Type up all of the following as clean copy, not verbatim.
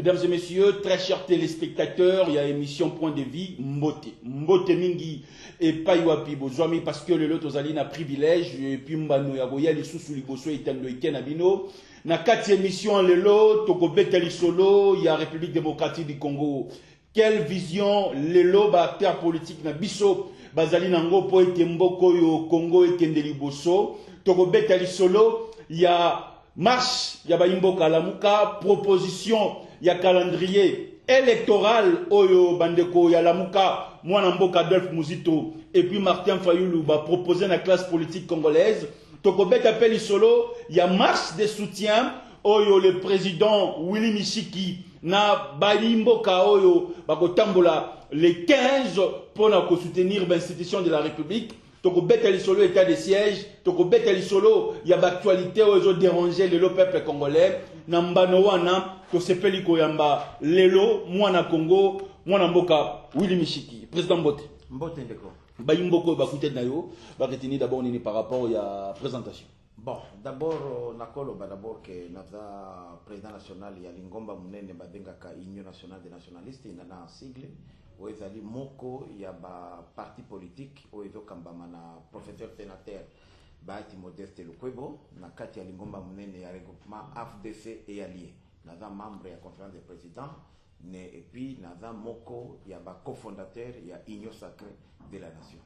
Mesdames et messieurs, très chers téléspectateurs, il y a émission Point de Vie, Mbote. Mbote Mingi et Paiwapi Bozwami parce que le lot aux un privilège et puis Mbano Yagoya, les sous-sous liboso et Tendo Iken Abino. Na 4e émission, le lot, Toko Beteli Solo, il y a République démocratique du Congo. Quelle vision, le lot, acteur politique, na biso, Bazali Nango, Po et Mboko, yo Congo et Kendeli Boso. Toko Beteli Solo, il y a marche, il y a Imboka Lamuka, proposition, il y a calendrier électoral, Oyo Bandeko, il y a Lamuka, Mwanamboka Adolphe Mouzito, et puis Martin Fayoulou, proposé la classe politique congolaise. Tokobet appelle solo, il y a marche de soutien, Oyo le président Willy Mishiki, na Balimboka Oyo, Bakotambola, les 15 pour soutenir l'institution de la République. Tokobet solo état de siège, Tokobet solo, il y a l'actualité où ils ont dérangé le peuple congolais. Nambanowana, Tosepeli Koyamba, Lelo, Mwana Congo, Mwana Mboka, Willy Mishiki, président Mbote. Mbote Ndeko. Bayimboko, Bakouté Nayo, Baketini d'abord par rapport à la présentation. Bon, d'abord, Nakolo, d'abord que notre président national, il y a Lingomba Mounene Badengaka, Union nationale des nationalistes, il y a un sigle. Où ils allaient moko, il y a un parti politique, où ils ont un professeur sénateur, Bahati Modeste Lukwebo, na kati ya Lingomba Munene ya regroupement AFDC et allié. Naza membre de la conférence des présidents, et puis naza moko, il y a un cofondateur, il y a Union sacrée de la nation.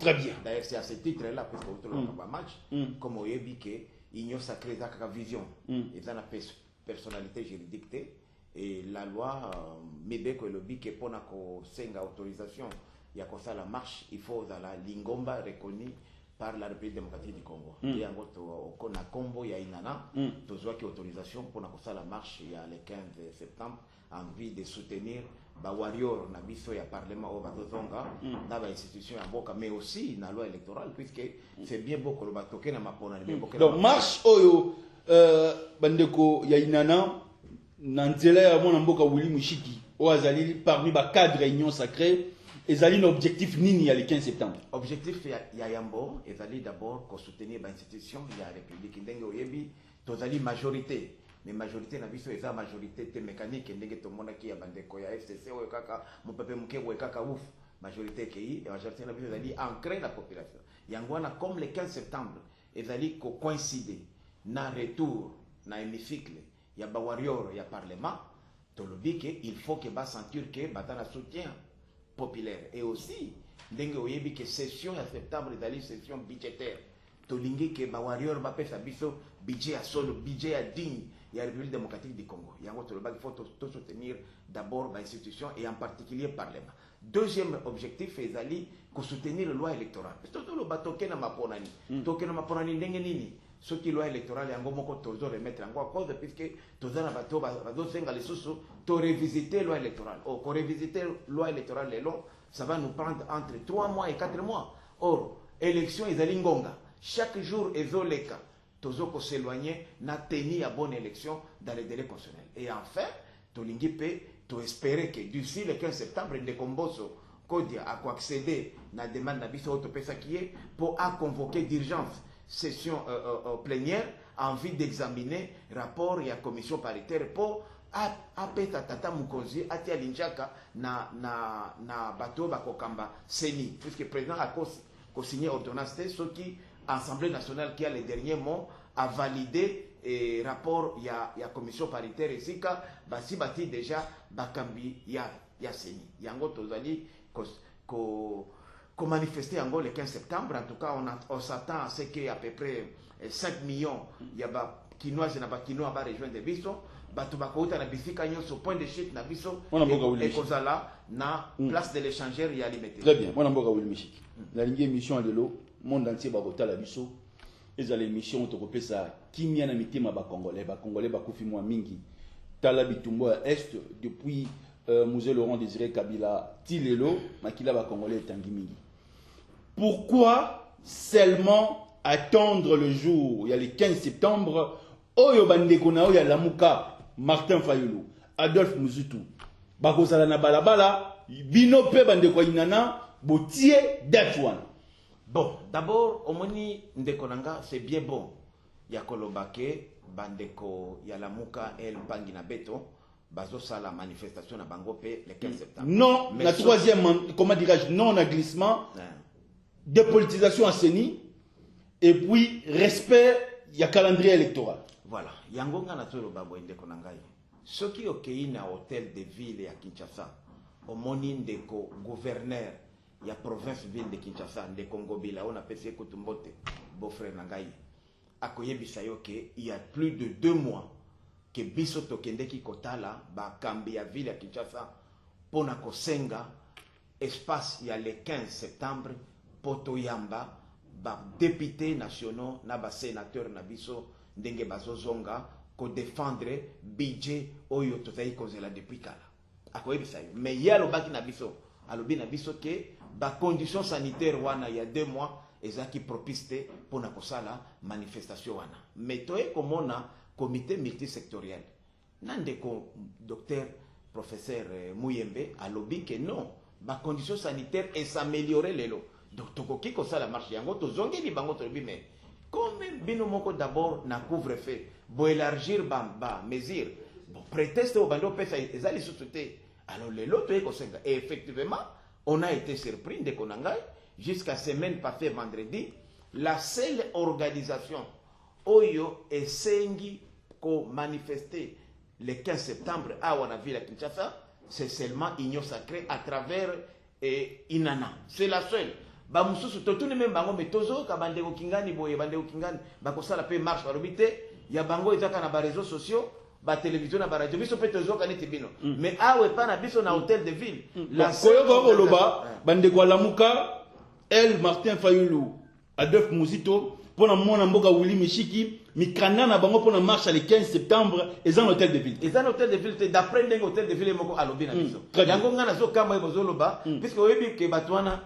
Très bien. D'ailleurs, c'est à ce titre-là, parce que vous avez un match, comme vous avez dit que Union sacrée, c'est une vision, et c'est une personnalité juridique. Et la loi Mebeko et le BIC pour la autorisation, il y a la marche, il faut la Lingomba reconnue par la République démocratique du Congo. Il y a un combo, il y a une nana, besoin qui autorisation pour la marche, il y a le 15 septembre, envie de soutenir les warriors, il y a parlement au Bazozonga, dans l'institution à Boka, mais aussi dans la loi électorale, puisque c'est bien beau que le batoke n'a pas pour donc, marche, Oyo, Bandeko, il y a une nana. Nanzela ya mwana mboka Willy Mishiki o azali parmi ba cadre réunion sacrée ezali un objectif nini ya le 15 septembre. Objectif ya yambo ezali d'abord ko soutenir ba institution ya république ndenge oyebi tozali majorité mais majorité na biso eza majorité te mécanique ndenge to mona ki ya bandeko ya FCC o kaka mo pepe muke o kaka ouf majorité ki et majorité na biso ezali ancré la population yangwana comme le 15 septembre ezali ko coïncider na retour na hémicycle. Il y a des warriors, il y a parlement, il faut que bas sentir que batana soutien populaire et aussi dengue oyebi que session en septembre d'aller session budgétaire tolingi que ba warrior ba pesa biso budget à solo budget à digne il y a la République démocratique du Congo il y a il faut soutenir d'abord l'institution et en particulier le parlement. Deuxième objectif est d'aller soutenir la loi électorale parce que tout le bateau qui n'a pas ponani token ma ponani dengue nini ce qui loi électorale yango moko tozo remettre en cause puisque tozana bato bazosenga les sous to revisiter loi électorale or ko revisiter loi électorale le long ça va nous prendre entre 3 mois et 4 mois or élection ezali ngonga chaque jour ezoleka tozo ko s'éloigner na tenir à bonne élection dans les délais constitutionnels et enfin tolingi pe to espérer que d'ici le 15 septembre de Komboso Kodia a accéder na demande na biso to pesa qui est pour à convoquer d'urgence session plénière en vue d'examiner rapport et la commission paritaire pour apeta tata mukonzi ati alinjaka na bato bakokamba seni puisque le président a co-signé ordonnance ce qui Assemblée nationale qui a le dernier mot a validé et rapport il y a commission paritaire ici ka basi bati déjà bakambi ya seni yango tozali ko manifester en le 15 septembre. En tout cas, on s'attend à ce qu'il y ait à peu près 5 millions. Il y a des Kinois et des Kinois qui rejoindre des biso. Batubakouta na bisika nyoso point de chute na biso. Et kozala na place de l'échangeur il y a limité. Très bien. Moi n'amboka Willy Mishiki. La ligne émission de l'eau, monde entier bakota la biso. Et à l'émission on te repère ça. Kimia na mitima ba Congolais bakufi moi mingi. Tala bitumbo à est depuis Musée Laurent Désiré Kabila Tilelo makila ba Congolais tangi mingi. Pourquoi seulement attendre le jour, il y a le 15 septembre, Oyo Bandekona, il y a Lamuka, Martin Fayoulou, Adolphe Mouzito, Bakozala na balabala, Binope Bandeko Inana, Botier Datouane. Bon, d'abord, Omoni Ndekonanga, c'est bien bon. Il y a Kolobake, Bandeko, il y a Lamuka, El Bangina Beto, bazo ça la manifestation na bango pe le 15 septembre. Non, la troisième, comment dirais-je, non-glissement, dépolitisation à CENI, et puis respect, il y a calendrier électoral. Voilà. Yango nga na tolo babo ende konangai. Soki okei na hôtel de ville ya Kinshasa, omoni ndeko gouverneur ya province ville de Kinshasa, ndeko Ngobila on appelle ça Kutumbote, beau-frère nangai. Akoyebisa yo ke il y a plus de 2 mois que biso tokendeki kotala ba kambi ya ville ya Kinshasa pona kosenga espace ya le 15 septembre poto yamba ba députés nationaux na ba sénateurs na biso ndenge bazozonga ko défendre budget oyo tozali kozela depuis kala akoyebisa yo mais ya lobaki na biso alobi na biso ke ba conditions sanitaires wana ya 2 mois ezaki propice pona kosala manifestation wana mais toye komona comité multisectoriel nandeko docteur professeur Mouyembe alobi que non ba conditions sanitaires et s'améliorer lelo donc tokoki kosala marche yango tozongeli bango tolobi mais comme bino moko d'abord na couvre-feu bo élargir ba mesure bon prétexte au bando pesa ezali sous-souté alors lelo toye kosenga et effectivement on a été surpris de konangai jusqu'à semaine passée vendredi la seule organisation oyo esengi ko manifester le 15 septembre à Wanaville à Kinshasa, c'est seulement Union Sacrée à travers Inana. C'est la seule. Bamususu totuni même bango metozo ka bandeko kingani boye bandeko kingani bakosala pe marche barobite ya bango ezaka na ba réseaux sociaux ba télévision na ba radio biso pe tozo kaneti bino mais awe pa na biso na hôtel de ville la koyo koloba bandeko lamuka El Martin Fayulu Adolphe Muzito pour mona mboka Willy Mishiki mikanda na bango pour la marche le 15 septembre et dans l'hôtel de ville. Et dans l'hôtel de ville d'après ndenge hôtel de ville moko alobi na biso. Yango ngana zo kama ebozo loba puisque oyebi ke batwana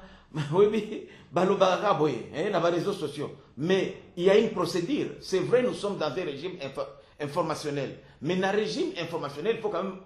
oyebi baloba ka boye na ba réseaux sociaux mais il y a une procédure. C'est vrai nous sommes dans un régime informationnel mais dans régime informationnel il faut quand même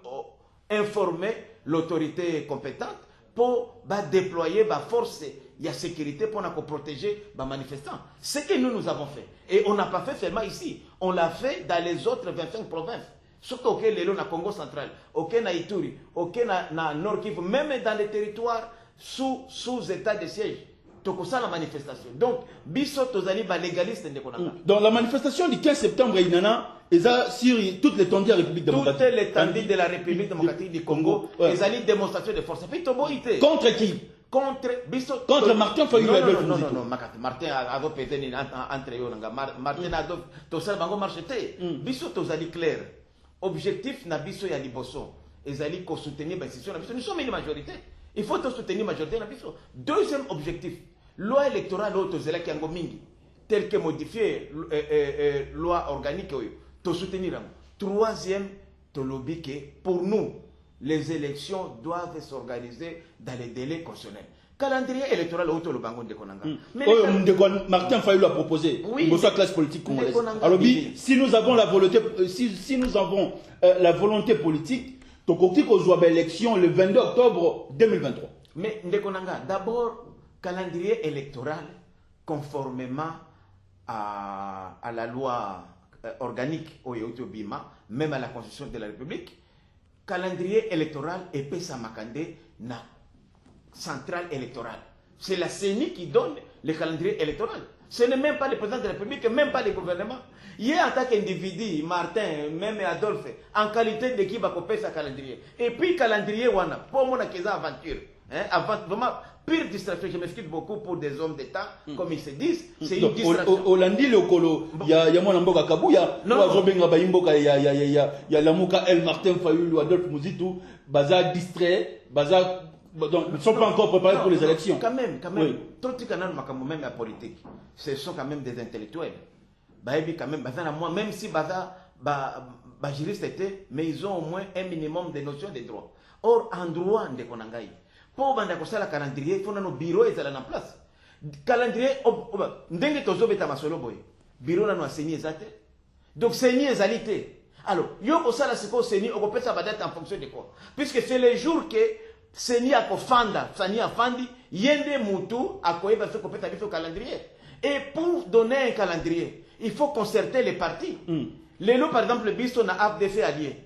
informer l'autorité compétente pour déployer la force il y a sécurité pour nous protéger les manifestants. Ce que nous avons fait. Et on n'a pas fait seulement ici. On l'a fait dans les autres 25 provinces. Surtout au Kenya, na Congo central, au Kenya Ituri, au Kenya na Nord Kivu, même dans les territoires sous état de siège. Donc ça la manifestation. Donc, biso tozali ba légaliste de konaka. Dans la manifestation du 15 septembre, Inana, sur toute l'étendue de la République démocratique. Toute l'étendue de la République démocratique du Congo, ils allaient démonstration de force. Puis toboité. Contre qui? Contre Martin Fayulu et Adolphe Muzito. Non, Martin a pesé entre eux. Martin a tout ça, bango marcheté. Biso tozali clair. Objectif na biso ya liboso. Ezali ko soutenir l'institution na biso. Nous sommes une majorité. Il faut te soutenir la majorité na biso. Deuxième objectif, loi électorale tozela ki yango mingi, tel que modifier loi organique oyo. To soutenir. Troisième, to lobby que pour nous les élections doivent s'organiser dans les délais constitutionnels. Calendrier électoral auto le bangon de Konanga. Mais Martin Fayulu a proposé pour sa classe politique congolaise. Alors si nous avons la volonté, si nous avons la volonté politique, tokoti ko zwa élection le 22 octobre 2023. Mais Ndekonanga, d'abord calendrier électoral conformément à la loi organique Oyoto Bima, même à la Constitution de la République. Calendrier électoral et Pesa Makande na centrale électorale. C'est la CENI qui donne le calendrier électoral. Ce n'est même pas le président de la République, même pas le gouvernement. Hier, en tant qu'individu, Martin, même Adolphe, en qualité d'équipe à copier sa calendrier. Et puis, calendrier, wana, pour moi, c'est une aventure. Vraiment, pire distraction. Je m'excuse beaucoup pour des hommes d'État, comme ils se disent. C'est une distraction. Hollandi, le colo, il y a mon amboka Kabuya, il y a Lamuka El Martin Fayulu, Adolphe Muzito, Baza distrait, Baza. Donc, ils ne sont pas encore préparés pour les élections. Quand même. Tout le canal, même la politique, ce sont quand même des intellectuels. Quand même si Baza, juriste était, mais ils ont au moins un minimum de notions de droit. Or, en droit, de Konangaï, pour banda kosala calendrier, il faut que nos bureaux soient en place. Calendrier, ndenge tozo beta masolo boy. Bureau na no seni ezate. Donc seni ezalité. Alors, yo kosala siko seni okopesa ba date en fonction de quoi? Puisque c'est les jours que seni akofanda, sani afandi, yende mutu akoyeba se kopeta biso calendrier. Et pour donner un calendrier, il faut concerter les partis. Les lots par exemple biso na AFDC allié.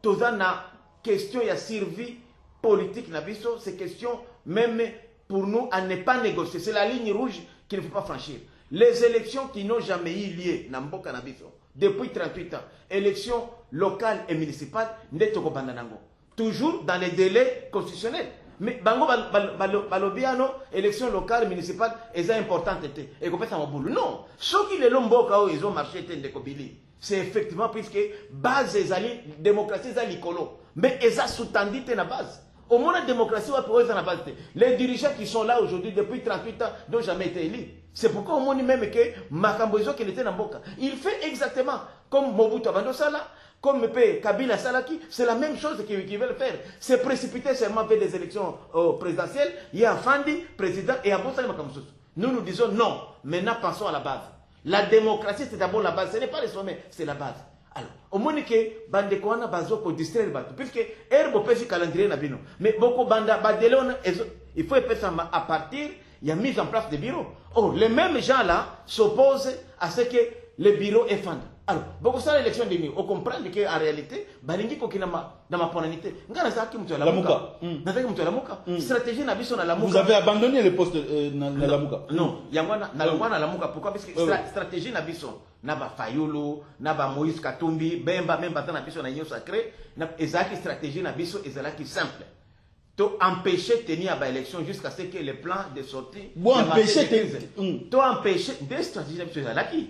Toza na question ya survie politique na biso, c'est question même pour nous à ne pas négocier. C'est la ligne rouge qu'il ne faut pas franchir. Les élections qui n'ont jamais eu lieu na mboka na biso depuis 38 ans, élections locales et municipales, toujours dans les délais constitutionnels. Mais bango balobiano élections locales municipales elles sont importantes et qu'on fait ça boulot. Non, ce qui les lomboka ils ont marché c'est effectivement puisque base ezali démocratie ezali colo mais elles a sous-tendu na base. Au moins la démocratie va pouvoir être na base. Les dirigeants qui sont là aujourd'hui depuis 38 ans n'ont jamais été élus. C'est pourquoi au moins même que Makambozo qui était dans Boka, il fait exactement comme Mobutu Abando Sala, comme Kabila Salaki, c'est la même chose qu'ils veulent faire. C'est précipiter seulement vers des élections présidentielles, il y a Fandi, président, et Abosali Makambozo. Nous disons non, maintenant pensons à la base. La démocratie c'est d'abord la base, ce n'est pas les sommets, c'est la base. Alors, au moins que bande koana bazo pour distraire bateau, puisque herbo pesi calendrier na bino, mais beaucoup banda badelona, il faut faire ça à partir, il y a mise en place des bureaux. Or, les mêmes gens là s'opposent à ce que les bureaux est fondé. Alors, beaucoup ça l'élection de nous, on comprend qu'en réalité, balingi ko kinama na maponanité, ngana za ki mtu la muka, na za ki mtu la muka, stratégie na biso na la muka. Vous avez abandonné le poste na la muka? Non, yangwana na la muka, pourquoi? Parce que stratégie na biso na ba Fayulu, na ba Moïse Katumbi, bemba même na biso na union sacrée, na ezaki stratégie na biso ezalaki simple. To empêcher de tenir à l'élection jusqu'à ce que les plans de sortie. Bon, empêcher to empêcher des stratégies de l'acquis.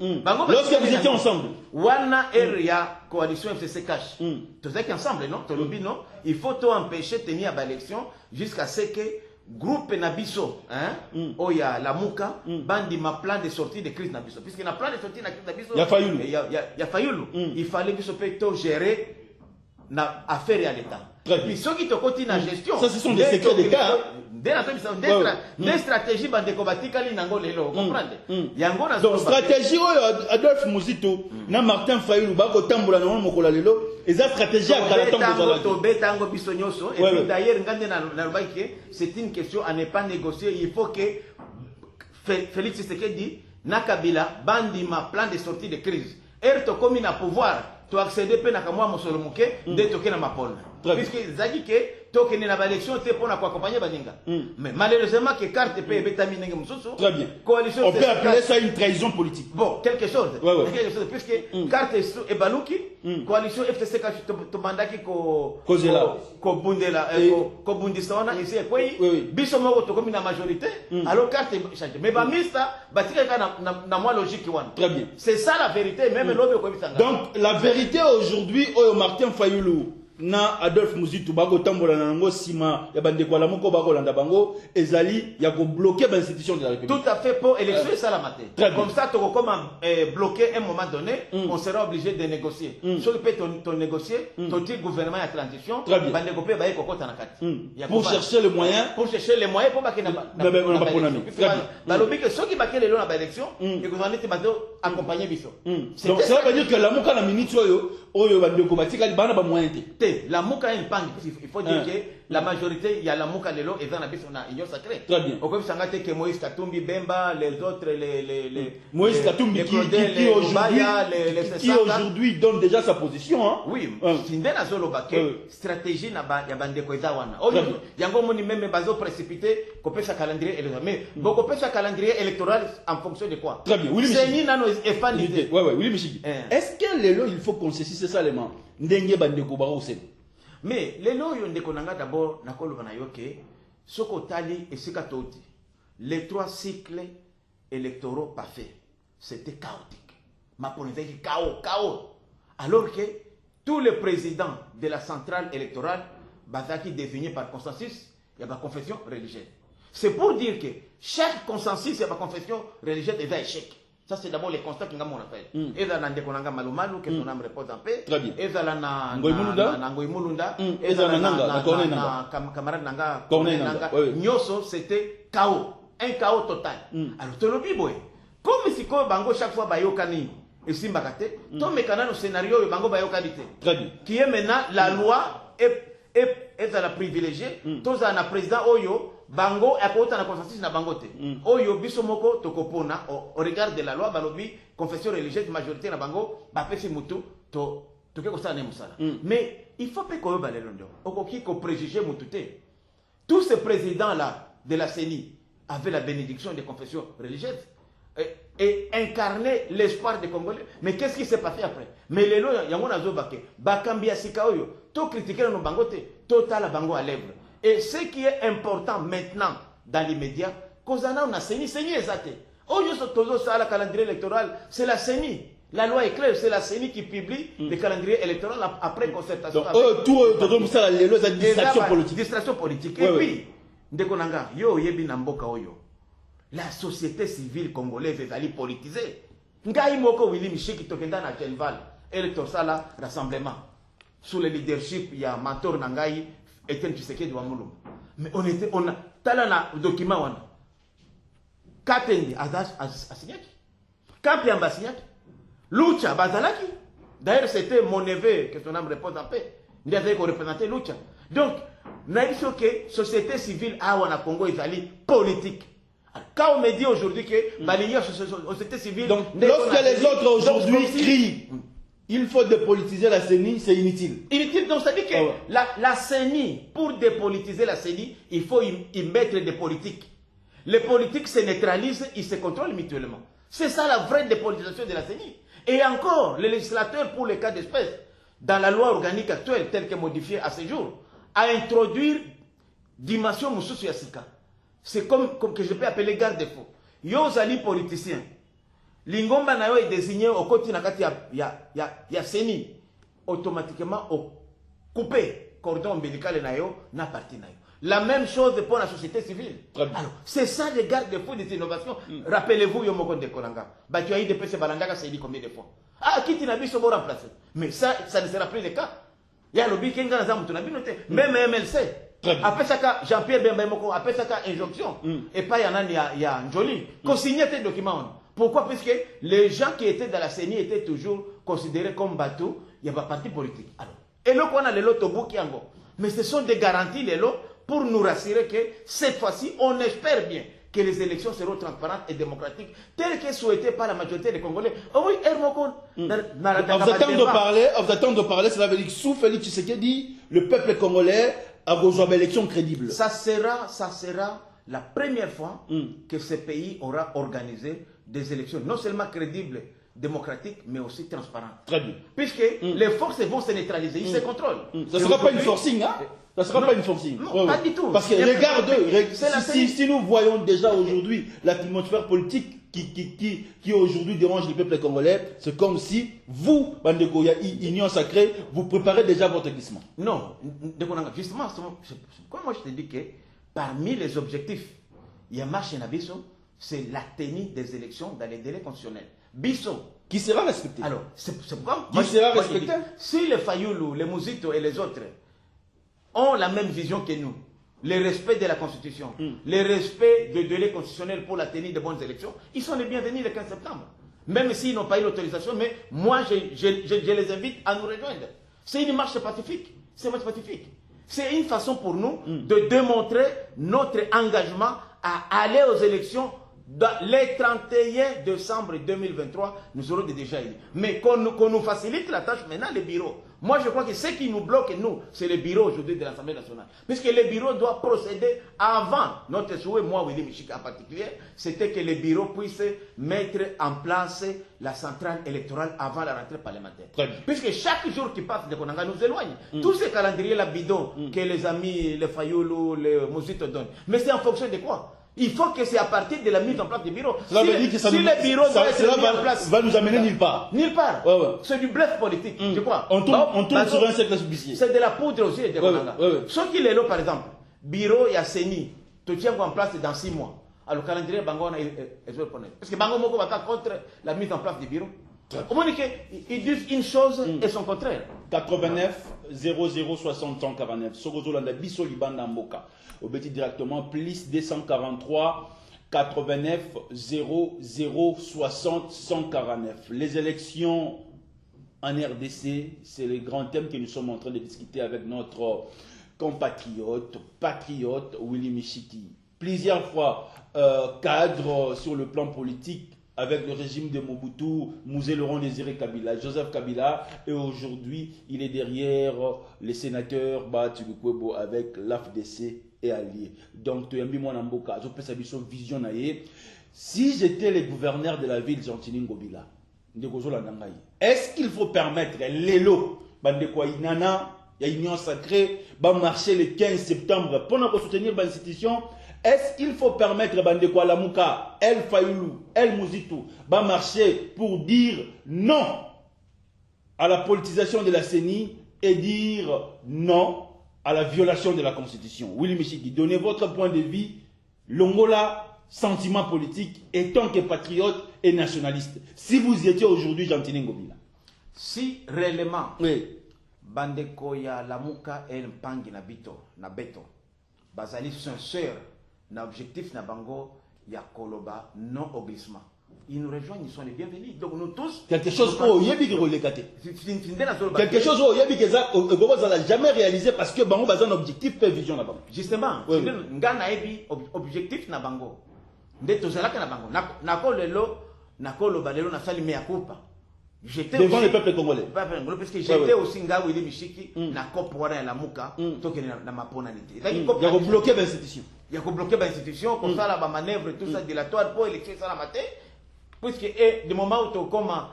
Lorsque vous étiez ensemble. Wana area coalition FCC cash. Tous êtes ensemble, non? Tolobi, non? Il faut to empêcher de tenir à l'élection jusqu'à ce que groupe Nabiso, Oya, la Mouka, bandi ma plan de sortie de crise Nabiso. Puisqu'il y a plan de sortie de crise Nabiso. Il y a Fayoulou. Il y a Fayoulou. Il fallait que ce peut gérer na affaire à l'État. Puis ceux qui te continuent la gestion. Ça, ce sont des secrets d'État. Des stratégies de combattre Kalinango Lelo. Comprenez? Donc, stratégie, Adolphe Mouzito, na Martin Fayoulou, Bako Tamboula, non, Mokola Lelo, et ça, stratégie à Kalatango. Et puis d'ailleurs, c'est une question à ne pas négocier. Il faut que Félix Tshisekedi, Nakabila, Bandima, plan de sortie de crise. Erto comme il a pouvoir. Tu accéder à moi Mosolomuke de toquer na mapona puisque zaki ke toke na ba élection te pour accompagner baninga mais malheureusement que carte pe betami nenge mususu très bien coalition on peut appeler ça une trahison politique bon quelque chose quelque chose puisque carte et baluki coalition FCC ka to mandaki ko bundela ko bundisona ici quoi biso moko to comme na majorité alors carte change mais ba mista batika na moi logique one très bien c'est ça la vérité même l'homme ko bisanga donc la vérité aujourd'hui Martin Fayoulou na Adolphe Mouzito bako tambola na nango sima ya bande kwa la moko bako landa bango ezali ya ko bloquer ba institution de la République. Tout à fait pour élection et ça la maté. Comme ça tu comment bloquer à un moment donné, on sera obligé de négocier. Si tu peux ton négocier, ton petit gouvernement à transition, bande kopé ba ko kota na kati. Pour chercher le moyen, pour baki na ba lobby que ceux qui baki le na ba élection, le gouvernement te bato accompagner biso. Donc ça veut dire que la moka na minute oyo bande ko batika bana ba moyen te. La Mouka est une pangue. Il faut dire que la majorité, il y a la Mouka Lelo et dans la bise on a union sacrée. Très bien. Au comme ça que Moïse Katumbi, Bemba, les autres, les Moïse Katumbi qui aujourd'hui donne déjà sa position. Hein? Oui. Sindena Zolo Baké, stratégie n'a pas ya bande koizawana. Oh, yango moni même bazo précipité, copé sa calendrier électoral. Mais beaucoup copé sa calendrier électoral en fonction de quoi? Très bien. Oui, c'est ni nano effanité. Ouais, oui, Michiki. Est-ce que Lelo il faut qu'on saisisse ça les mains? Ndenge bande ko ba aussi. Mais les lois yon dekonanga d'abord nakolo banayoke soko tali et sikatoti. Les 3 cycles électoraux pas faits, c'était chaotique. Ma politique chaos. Alors que tous les présidents de la centrale électorale bazaki définis par consensus, il y a pas confession religieuse. C'est pour dire que chaque consensus, il y a pas confession religieuse est un échec. Ça, c'est d'abord les constats que nous avons fait. Et dans le Konanga Malumalu, que son âme repose en paix. Très bien. Et dans Ngoy Mulunda. Et dans la camarade Nanga. Nanga. Nyoso, c'était chaos. Un chaos total. Alors, tu le dis, comme si Bango chaque fois Bayokani et Simbakate, ton mécanisme au scénario Bango Bayokanité. Très bien. Qui est maintenant la loi est à la privilégiée. Tous un président Oyo. Bango a kota na consensus na bangote. Oyo biso moko tokopona au regard de la loi balobi confession religieuse majorité na bango ba pesi mutu to Mais il faut pas qu'on ait préjugé Moutouté. Tous ces présidents-là de la CENI avaient la bénédiction des confessions religieuses et incarnaient l'espoir des Congolais. Mais qu'est-ce qui s'est passé après? Mais les lois, il y a un azobake, Bakambia Sikaoyo, tout critiquer nos bangote, total bango à lèvres. Et ce qui est important maintenant dans les médias, Kozana on a CENI ezate. Oh, le calendrier électoral, c'est la CENI. La loi est claire, c'est la CENI qui publie le calendrier électoral après concertation. Donc, tout ça, les lois de distraction politique. Distraction politique. Et puis, Ndekonanga, yo yebi namboka oyo. La société civile congolaise est allée politiser. Ngai moko Willy Michiki tokenda na Genval, électoral sala rassemblement. Sous le leadership, il y a mentor Nangai, Etienne Tshisekedi Wamulu. Mais on a talana document wana. Katendi Asinyaki. Kampi Ambasinyaki. Lucha Bazalaki. D'ailleurs, c'était mon neveu, que son âme repose en paix. Il avait représenté Lucha. Donc, nous avons dit que la société civile à Congo est allée politique. Quand on me dit aujourd'hui que la société civile. Donc, lorsque les autres aujourd'hui crient, il faut dépolitiser la CENI, c'est inutile. Inutile, donc ça dit que la CENI, pour dépolitiser la CENI, il faut y mettre des politiques. Les politiques se neutralisent, ils se contrôlent mutuellement. C'est ça la vraie dépolitisation de la CENI. Et encore, le législateur, pour les cas d'espèce, dans la loi organique actuelle, telle que modifiée à ce jour, a introduit dimension Moussoussou Yassika. C'est comme que je peux appeler garde-fou. Yozali politicien. Lingomba Nayo est désigné au côté de la CENI. Automatiquement, au coupé cordon ombilical Nayo, n'a parti Nayo. La même chose pour la société civile. Alors, c'est ça les garde-fous des innovations. Rappelez-vous, Yomoko de Kolanga. Tu as eu des PC Balanga, c'est dit combien de fois. Ah, qui t'a mis remplacé. Mais ça ne sera plus le cas. Il y a le lobby qui est noté. Même MLC. Après ça, Jean-Pierre Bembemoko, après ça, injonction. Et pas, il y a un joli. Consigner tes documents. Pourquoi? Parce que les gens qui étaient dans la CENI étaient toujours considérés comme bateaux. Il y avait un parti politique. Alors, et là, on a les lots Tobu qui en go. Mais ce sont des garanties, les lots, pour nous rassurer que cette fois-ci, on espère bien que les élections seront transparentes et démocratiques, telles que souhaitées par la majorité des Congolais. Oh oui, Hermokon. Vous attendez de parler, cela veut dire que sous Félix Tshisekedi, le peuple congolais a besoin d'élections crédibles. Ça sera la première fois que ce pays aura organisé des élections non seulement crédibles, démocratiques, mais aussi transparentes. Très bien. Puisque les forces vont se neutraliser, ils se contrôlent. Ça ne sera pas une forcing, hein? Ça ne sera pas une forcing. Non, pas du tout. Parce que regarde, si nous voyons déjà aujourd'hui l'atmosphère politique qui aujourd'hui dérange le peuple congolais, c'est comme si vous, Bandekoya, Union Sacrée, vous préparez déjà votre glissement. Non, justement, comme moi je te dis que parmi les objectifs, il y a marche Nabiso, c'est la tenue des élections dans les délais constitutionnels. Bisso. Qui sera respecté. Alors, c'est pourquoi qui sera respecté. Si les Fayoulou, les Mouzito et les autres ont la même vision que nous, le respect de la Constitution, le respect des délais constitutionnels pour la tenue de bonnes élections, ils sont les bienvenus le 15 septembre. Même s'ils n'ont pas eu l'autorisation, mais moi, je les invite à nous rejoindre. C'est une marche pacifique. C'est une marche pacifique. C'est une façon pour nous de démontrer notre engagement à aller aux élections. Le 31 décembre 2023, nous aurons déjà élus. Mais qu'on nous facilite la tâche maintenant, les bureaux. Moi, je crois que ce qui nous bloque, nous, c'est le bureau aujourd'hui de l'Assemblée nationale. Puisque le bureau doit procéder avant. Notre souhait, moi, Willy Michik en particulier, c'était que le bureau puisse mettre en place la centrale électorale avant la rentrée parlementaire. Puisque chaque jour qui passe, nous éloigne. Tous ces calendriers, la bidon, que les amis, les Fayoulou, les Mouzito donnent. Mais c'est en fonction de quoi? Il faut que c'est à partir de la mise en place des bureaux. Cela veut dire que le bureau doit être mis en place, va nous amener nulle part. Nulle part. C'est du bluff politique, je crois. On tourne sur un cercle subsidiaire. C'est de la poudre aussi. Ceux qui les lots, par exemple, bureau et CENI, tu tiens en place dans 6 mois. Alors, le calendrier Bango, parce que Bango Moko va pas contre la mise en place des bureaux. Au moins, ils disent une chose et son contraire. 89 00 60 149. Sorozolanda Bisso Libanda Mboka. Au petit directement, plus 243 89 00 60 149. Les élections en RDC, c'est le grand thème que nous sommes en train de discuter avec notre compatriote, patriote Willy Michiki. Plusieurs fois cadre sur le plan politique, avec le régime de Mobutu, Mouzé Laurent Désiré Kabila, Joseph Kabila, et aujourd'hui, il est derrière les sénateurs Bahatulukwebo avec l'AFDC et alliés. Donc, Toyambi Mwanamboka, je peux savoir son vision. Si j'étais le gouverneur de la ville, Gentini Ngobila, est-ce qu'il faut permettre l'élo, Bandekwaïnana, il y a une union sacrée, va marcher le 15 septembre pour soutenir l'institution? Est-ce qu'il faut permettre Bandekwa Lamuka, El Fayoulou, El Mouzitou, va marcher pour dire non à la politisation de la CENI et dire non à la violation de la Constitution? Willy Michiki, donnez votre point de vue. Longola, sentiment politique, et tant que patriote et nationaliste. Si vous étiez aujourd'hui Gentini Ngobila. Si réellement, oui. Bandeko ya Lamuka et Mpangi na Bito, na Beto, Bazali sincère, na objectif na Bango, ya Koloba, non au glissement. Ils nous rejoignent, ils sont les bienvenus. Donc nous tous. Quelque chose au Yebi qui relègue. Quelque chose au Yebi qui n'a jamais réalisé parce que Bango a un objectif et vision là-bas. Justement, Ngana Ebi, objectif na Bango. Ndeto Zalaka na Bango. Nakolo Balelo na Sali Mea Coupa. Devant le peuple congolais. Parce que j'étais aussi Nga Willy Michiki, na Kopora et la Mouka, toke na Mapona Niti. Il y a bloqué l'institution. Il y a bloqué l'institution, comme ça, la manœuvre, tout ça, dilatoire pour élections, ça la maté. Puisque, du moment où tu commences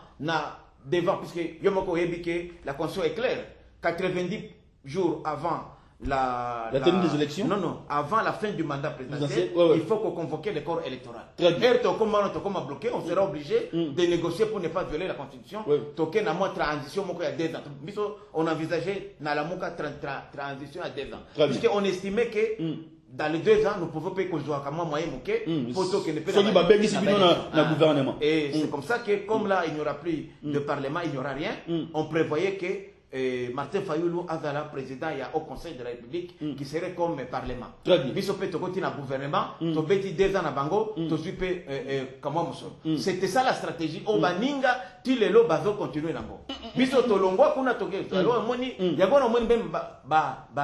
devant, puisque Yomoko Ebike, la constitution est claire, 90 jours avant la tenue des élections? Non, avant la fin du mandat présidentiel, il faut qu'on convoque le corps électoral. Très bien. Et comment bloqué, on sera obligé de négocier pour ne pas violer la constitution. Toké na moi transition, il y a 2 ans. On envisageait na la mouka transition à 2 ans. Puisqu'on estimait que dans les 2 ans, nous pouvons payer qu'on soit comme moyen mouké pour que le gouvernement. Et c'est comme ça que, comme là, il n'y aura plus de parlement, il n'y aura rien, on prévoyait que Martin Fayoulou Azala, président au Conseil de la République, qui serait comme parlement. Bisopé Tokoti na gouvernement, Tobeti 2 ans à Bango, Tosupe c'était ça la stratégie. Obaninga, Tilelo Bazo continue Nango. Biso Tolongo, Kuna Toke, alors Moni, Yagon Moni même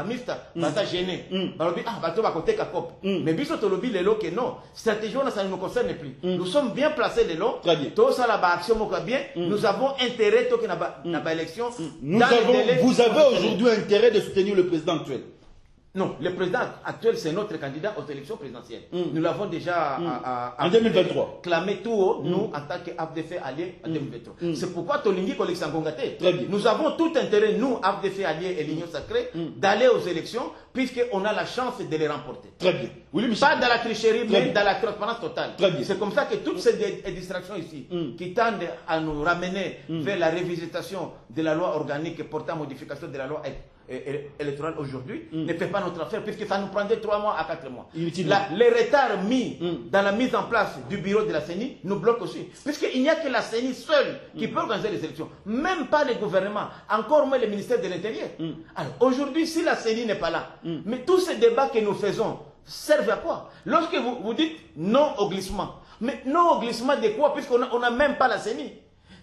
Mista, Baza gêné. Balobi, Bato Bakote Kakop. Mais Biso Tolobi Lelo que non, stratégie, ça ne nous concerne plus. Nous sommes bien placés Lelo, tout ça la action Moka bien, nous avons intérêt Toke na élection. Vous avez aujourd'hui intérêt de soutenir le président actuel? Non, le président actuel, c'est notre candidat aux élections présidentielles. Nous l'avons déjà en 2023 clamé tout haut, nous, en tant qu'AFDF alliés en 2023. C'est pourquoi Tolingi Koleksan Gongate, nous avons tout intérêt, nous, AFDF alliés et l'Union sacrée, d'aller aux élections, puisqu'on a la chance de les remporter. Très bien. Pas dans la tricherie, mais dans la transparence totale. C'est comme ça que toutes ces distractions ici, qui tendent à nous ramener vers la révisitation de la loi organique portant modification de la loi électorale aujourd'hui, ne fait pas notre affaire, puisque ça nous prendrait 3 mois à 4 mois. Les retards mis dans la mise en place du bureau de la CENI nous bloquent aussi. Puisqu'il n'y a que la CENI seule qui peut organiser les élections. Même pas les gouvernements, encore moins le ministère de l'Intérieur. Alors aujourd'hui, si la CENI n'est pas là, mais tous ces débats que nous faisons servent à quoi? Lorsque vous dites non au glissement, mais non au glissement de quoi? Puisqu'on n'a même pas la CENI.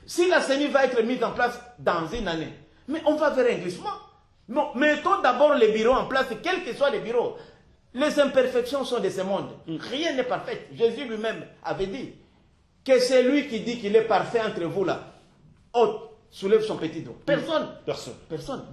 Si la CENI va être mise en place dans une année, mais on va vers un glissement. Non, mettons d'abord les bureaux en place, quels que soient les bureaux. Les imperfections sont de ce monde. Rien n'est parfait. Jésus lui-même avait dit que c'est lui qui dit qu'il est parfait entre vous là. Soulève son petit dos. Personne.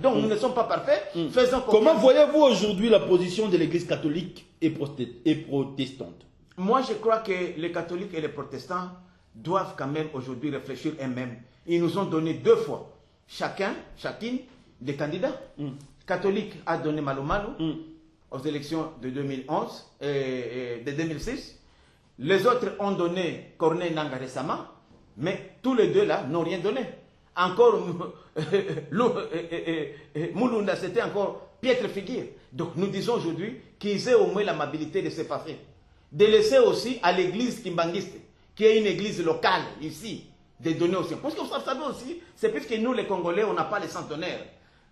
Donc nous ne sommes pas parfaits. Faisons Comment voyez-vous aujourd'hui la position de l'Église catholique et protestante? Moi, je crois que les catholiques et les protestants doivent quand même aujourd'hui réfléchir eux-mêmes. Ils nous ont donné 2 fois, chacune, des candidats. Catholique a donné Malou aux élections de 2011 et de 2006. Les autres ont donné Corneille Nangaa récemment, mais tous les deux là n'ont rien donné. Encore Moulounda, c'était encore piètre figure. Donc nous disons aujourd'hui qu'ils aient au moins l'amabilité de s'effacer. De laisser aussi à l'église kimbanguiste, qui est une église locale ici, de donner aussi. Parce que vous savez aussi, c'est puisque nous les Congolais, on n'a pas les centenaires.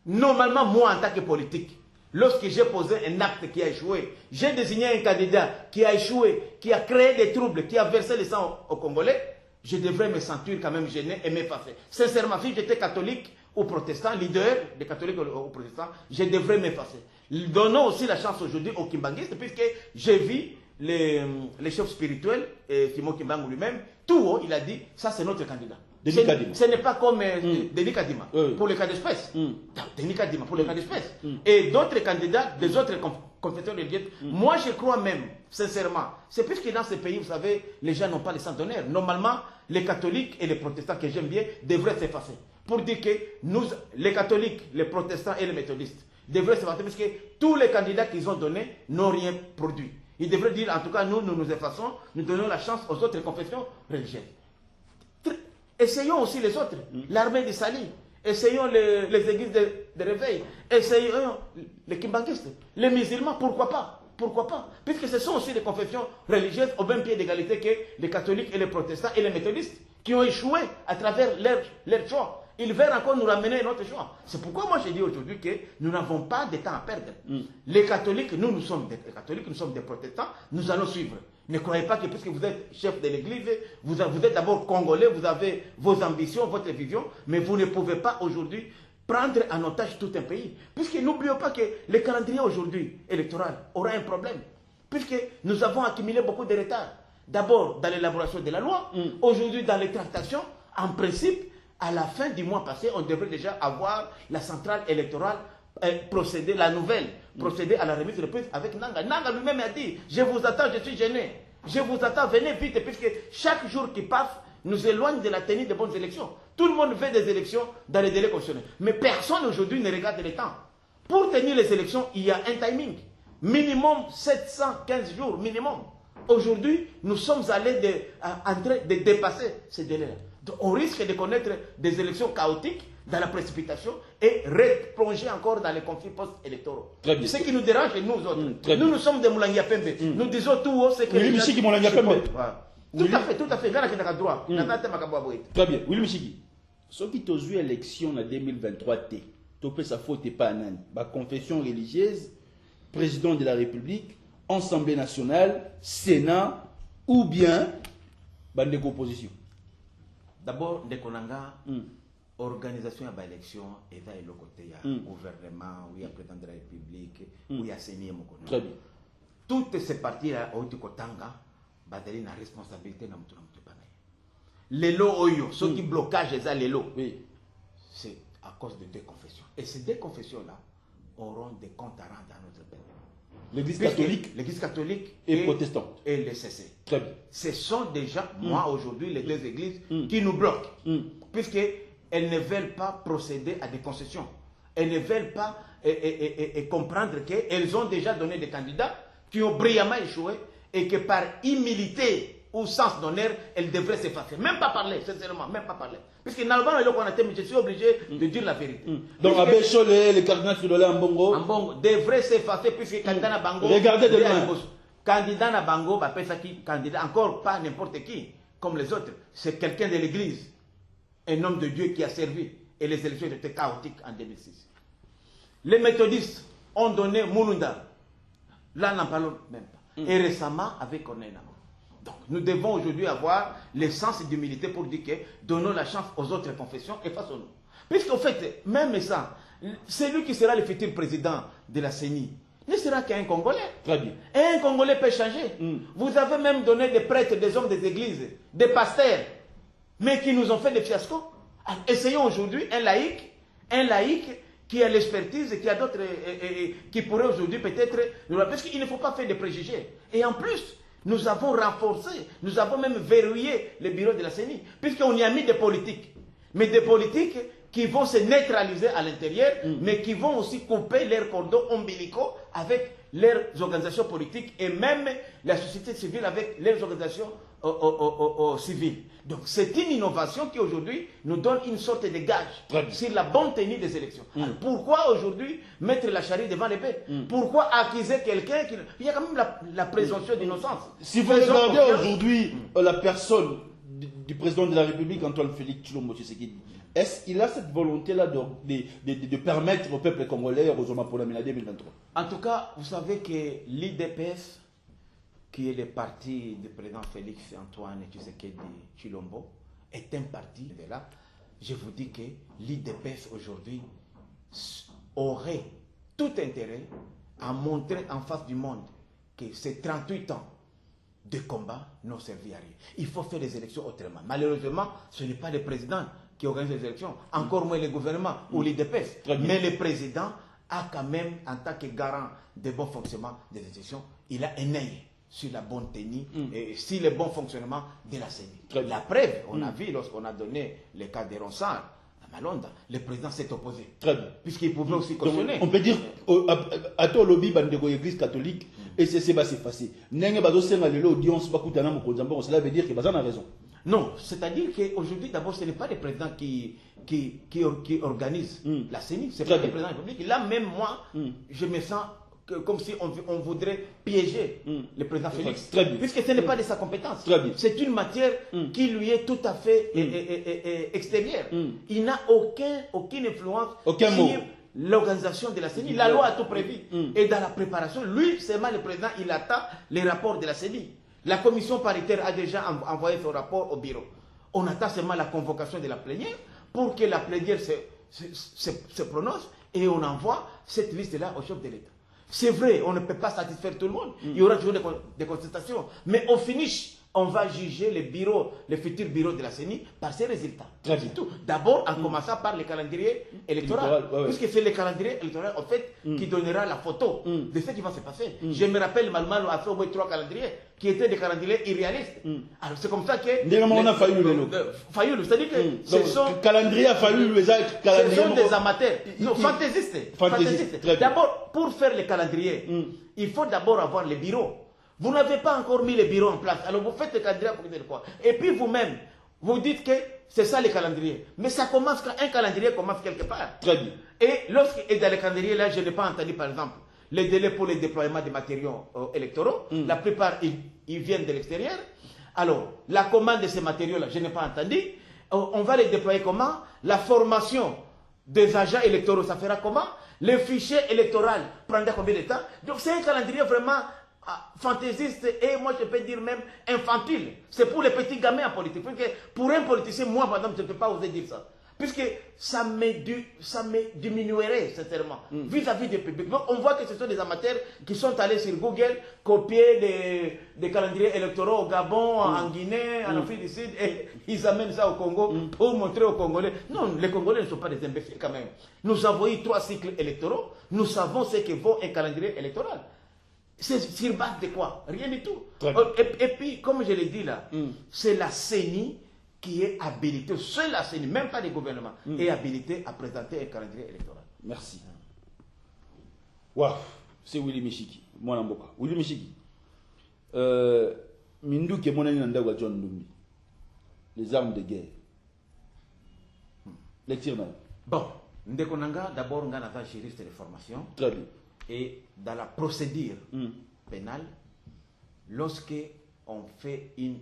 Normalement, moi, en tant que politique, lorsque j'ai posé un acte qui a échoué, j'ai désigné un candidat qui a échoué, qui a créé des troubles, qui a versé le sang aux Congolais, je devrais me sentir quand même gêné et m'effacer. Sincèrement, si j'étais catholique ou protestant, leader des catholiques ou protestants, je devrais m'effacer. Donnons aussi la chance aujourd'hui aux kimbanguistes, puisque j'ai vu les chefs spirituels, et Simon Kimbangu lui-même, tout haut, il a dit, ça c'est notre candidat. Denis Kadima. Ce n'est pas comme Denis Kadima, pour le cas d'espèce. Denis Kadima, pour le cas d'espèce. Et d'autres candidats, des autres confessions religieuses. Moi, je crois même, sincèrement, c'est plus que dans ces pays, vous savez, les gens n'ont pas le sens d'honneur. Normalement, les catholiques et les protestants, que j'aime bien, devraient s'effacer. Pour dire que nous, les catholiques, les protestants et les méthodistes, devraient s'effacer parce que tous les candidats qu'ils ont donnés n'ont rien produit. Ils devraient dire, en tout cas, nous nous effaçons, nous donnons la chance aux autres confessions religieuses. Essayons aussi les autres, l'armée du Sali, essayons les églises de réveil, essayons les kimbanguistes, les musulmans, pourquoi pas? Pourquoi pas? Puisque ce sont aussi des confessions religieuses au même pied d'égalité que les catholiques et les protestants et les méthodistes qui ont échoué à travers leur choix. Ils veulent encore nous ramener notre choix. C'est pourquoi moi je dis aujourd'hui que nous n'avons pas de temps à perdre. Les catholiques, nous sommes des catholiques, nous sommes des protestants, nous allons suivre. Ne croyez pas que puisque vous êtes chef de l'église, vous êtes d'abord congolais, vous avez vos ambitions, votre vision, mais vous ne pouvez pas aujourd'hui prendre en otage tout un pays. Puisque n'oublions pas que le calendrier aujourd'hui électoral aura un problème. Puisque nous avons accumulé beaucoup de retard. D'abord dans l'élaboration de la loi, aujourd'hui dans les tractations, en principe, à la fin du mois passé, on devrait déjà avoir la centrale électorale procéder, la nouvelle, procéder à la remise de prix avec Nanga. Nanga lui-même a dit, je vous attends, je suis gêné. Je vous attends, venez vite, puisque chaque jour qui passe nous éloigne de la tenue de bonnes élections. Tout le monde veut des élections dans les délais constitutionnels. Mais personne aujourd'hui ne regarde le temps. Pour tenir les élections, il y a un timing. Minimum 715 jours, minimum. Aujourd'hui, nous sommes allés en train de dépasser ces délais-là. Donc, on risque de connaître des élections chaotiques dans la précipitation et replonger encore dans les conflits post-électoraux. Ce qui nous dérange, nous autres. Nous sommes des Moulangia Pembe. Nous disons tout haut, c'est que... Oui, mais c'est qui Moulangia Pembe. Tout à fait, tout à fait. Très bien. Oui, Michiki. Ce qui t'a joué l'élection en 2023, tu peux sa faute pas en la confession religieuse, président de la République, Assemblée nationale, Sénat, ou bien bande d'opposition. D'abord, Ndekonanga, organisation de l'élection, et là, le côté, il y a gouvernement, il y a président de la République, il y a Séné Mokono. Très bien. Toutes ces parties-là, au Kotanga, il y a une responsabilité dans le les lots Oyo, ceux qui blocage les lots, c'est à cause de deux confessions. Et ces deux confessions-là auront des comptes à rendre dans notre pays. L'église catholique et protestante. Et les CC. Très bien. Ce sont déjà, moi aujourd'hui, les deux églises qui nous bloquent. Puisqu'elles ne veulent pas procéder à des concessions. Elles ne veulent pas comprendre qu'elles ont déjà donné des candidats qui ont brillamment échoué et que par humilité ou sens d'honneur, elles devraient s'effacer. Même pas parler, sincèrement, même pas parler. Puisque Nalban et le Konatem, je suis obligé de dire la vérité. Donc, Abbé Cholé, le cardinal Filola Mbongo devrait s'effacer puisque candidat Bango. Regardez demain. Candidat na Bango, candidat, encore pas n'importe qui, comme les autres. C'est quelqu'un de l'église, un homme de Dieu qui a servi. Et les élections étaient chaotiques en 2006. Les méthodistes ont donné Mulunda. Là, n'en parlons même pas. Et récemment, avec Corneille. Donc, nous devons aujourd'hui avoir le sens d'humilité pour dire que donnons la chance aux autres confessions et façonnons. Puisqu'en fait, même ça, celui qui sera le futur président de la CENI ne sera qu'un Congolais. Très bien. Et un Congolais peut changer. Vous avez même donné des prêtres, des hommes des églises, des pasteurs, mais qui nous ont fait des fiascos. Alors, essayons aujourd'hui un laïc qui a l'expertise, qui a d'autres, qui pourrait aujourd'hui peut-être... Parce qu'il ne faut pas faire des préjugés. Et en plus, nous avons renforcé, nous avons même verrouillé le bureau de la CENI, puisqu'on y a mis des politiques. Mais des politiques qui vont se neutraliser à l'intérieur, mais qui vont aussi couper leurs cordons ombilicaux avec leurs organisations politiques et même la société civile avec leurs organisations civiles. Donc c'est une innovation qui aujourd'hui nous donne une sorte de gage sur la bonne tenue des élections. Alors, pourquoi aujourd'hui mettre la charrue devant l'épée? Pourquoi accuser quelqu'un qui... Il y a quand même la présomption d'innocence. Si vous regardez aujourd'hui la personne du président de la République, Antoine Félix Tshilombo Tshisekedi, est-ce qu'il a cette volonté-là de permettre au peuple congolais aux hommes pour la 2023? En tout cas, vous savez que l'IDPS, qui est le parti du président Félix Antoine Tshisekedi Tshilombo, est un parti de là. Je vous dis que l'IDPS aujourd'hui aurait tout intérêt à montrer en face du monde que ces 38 ans de combats n'ont servi à rien. Il faut faire les élections autrement. Malheureusement, ce n'est pas le président qui organise les élections, encore moins le gouvernement ou l'IDPS. Mais le président a quand même, en tant que garant des bons fonctionnements des élections, il a un œil sur la bonne tenue et sur le bon fonctionnement de la CENI. La preuve, on a vu lorsqu'on a donné le cas de Ronsard, Malonda, le président s'est opposé. Très bien. Puisqu'il pouvait aussi cautionner. On peut dire, à toi, lobby, de l'église catholique, et c'est s'effacer. N'est-ce pas l'audience, cela veut dire que Bazan a raison. Non, c'est-à-dire qu'aujourd'hui, d'abord, ce n'est pas le président qui organise la CENI, c'est pas le président de la République. Là, même moi, je me sens comme si on voudrait piéger le président Félix, puisque ce n'est pas de sa compétence. C'est une matière qui lui est tout à fait extérieure. Il n'a aucune influence sur l'organisation de la CENI. La loi a tout prévu. Et dans la préparation, lui, seulement le président, il attend les rapports de la CENI. La commission paritaire a déjà envoyé son rapport au bureau. On attend seulement la convocation de la plénière pour que la plénière se prononce et on envoie cette liste-là au chef de l'État. C'est vrai, on ne peut pas satisfaire tout le monde. Il y aura toujours des contestations. Mais au finish, on va juger le futur bureau de la CENI par ses résultats. C'est tout. D'abord, en commençant par le calendrier électoral. Puisque c'est le calendrier électoral, en fait, qui donnera la photo de ce qui va se passer. Je me rappelle, Malmal a fait au moins 3 calendriers qui étaient des calendriers irréalistes. Alors, c'est comme ça que... Fayoulou, c'est-à-dire que ce sont... calendrier a fallu ce sont des amateurs. Non, fantaisistes. D'abord, pour faire le calendrier, il faut d'abord avoir le bureau. Vous n'avez pas encore mis le bureau en place. Alors vous faites le calendrier pour dire quoi? Et puis vous-même, vous dites que c'est ça le calendrier. Mais ça commence quand un calendrier commence quelque part. Très bien. Et dans le calendrier, là, je n'ai pas entendu, par exemple, les délais pour le déploiement des matériaux électoraux. La plupart, ils viennent de l'extérieur. Alors, la commande de ces matériaux-là, je n'ai pas entendu. On va les déployer comment? La formation des agents électoraux, ça fera comment? Le fichier électoral prendra combien de temps? Donc c'est un calendrier vraiment fantaisiste et moi je peux dire même infantile. C'est pour les petits gamins en politique. Pour un politicien, moi madame, je ne peux pas oser dire ça. Puisque ça me diminuerait sincèrement vis-à-vis du public. Donc on voit que ce sont des amateurs qui sont allés sur Google copier des calendriers électoraux au Gabon, en Guinée, en Afrique du Sud et ils amènent ça au Congo pour montrer aux Congolais. Non, les Congolais ne sont pas des imbéciles quand même. Nous avons eu 3 cycles électoraux. Nous savons ce que vaut un calendrier électoral. C'est sur base de quoi? Rien du tout. Et puis, comme je l'ai dit là, c'est la CENI qui est habilitée, seule la CENI, même pas le gouvernement, est habilitée à présenter un calendrier électoral. Merci. Waouh, c'est Willy Michiki. Moi, Namboka. Willy Michiki. Mindu qui est mon ami Nandawa John Lumbi. Les armes de guerre. Les tirs. Bon, Ndekonanga, d'abord, on a un juriste de formation. Très bien. Et dans la procédure pénale, lorsque on fait une